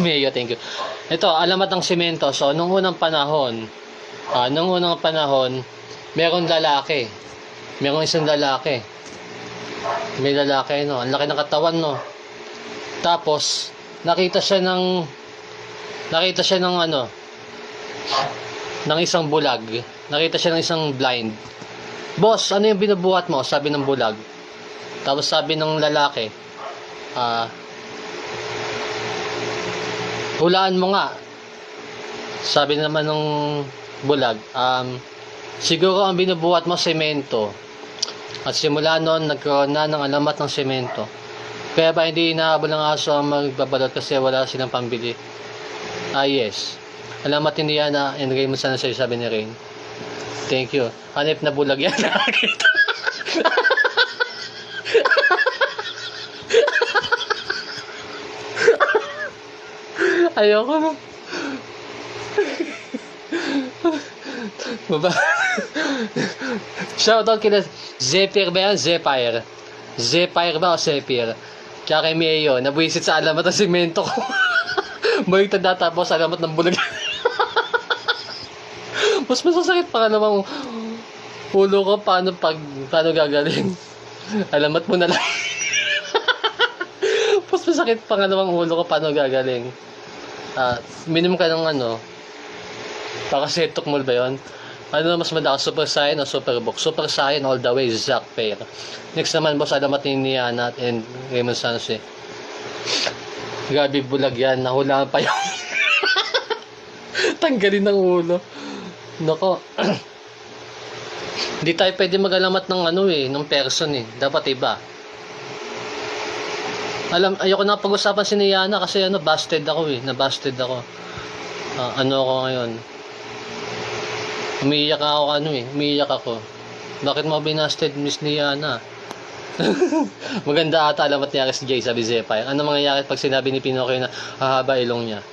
Mayo, thank you. Ito, alamat ng semento. So, nung unang panahon, merong lalaki. Merong isang lalaki. May lalaki, no? Ang laki ng katawan, no? Tapos, nakita siya ng ng isang bulag. Nakita siya ng isang blind. Boss, ano yung binubuhat mo? Sabi ng bulag. Tapos sabi ng lalaki, hulaan mo nga. Sabi naman ng bulag, siguro ang binubuhat mo semento. At simula noon, nagkaroon na ng alamat ng semento. Kaya ba hindi inahabol ng aso ang magbabalot kasi wala silang pambili? Yes. Alamat hindi yan na inagay mo sana sa'yo, sabi ni Rain. Thank you. Hanip na bulag yan. Nakakita. Ayoko na. Baba. Shoutout kina Zephyr ba yan? Zephyr. Zephyr ba o Zephyr? Tsaka kay Mayo, nabwisit sa alamat ng simento ko. Boy, tanda tapos alamat ng bulag. Mas masasakit pa ka namang ulo ko paano gagaling. Alamat mo na lang. Mas masakit pa nga namang ulo ko paano gagaling. Minimum ka ng Paracetamol ba yun? Ano mas madakas, Super Saiyan o Super Book? Super Saiyan all the way, Zack Fair. Next naman, boss, alamat ni Niana and Raymond Sanse. Grabe bulag yan, nahulaan pa yung tanggalin ng ulo. Nako. Hindi tayo pwede mag-alamat ng ng person eh. Dapat iba. Ayoko na pag-usapan si Niana kasi busted ako eh. Nabusted ako. Ako ngayon? Umiiyak ako. Bakit mo binasted, Miss Niana? Maganda ata alamat niya si Jay, sabi Zephyr. Ano mangyayari pag sinabi ni Pinocchio na hahaba ilong niya?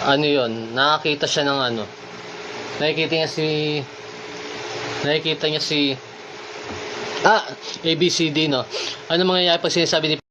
Yun? Nakakita siya ng Nakikita niya si ABCD, no? Ano mangyayari pag sinasabi ni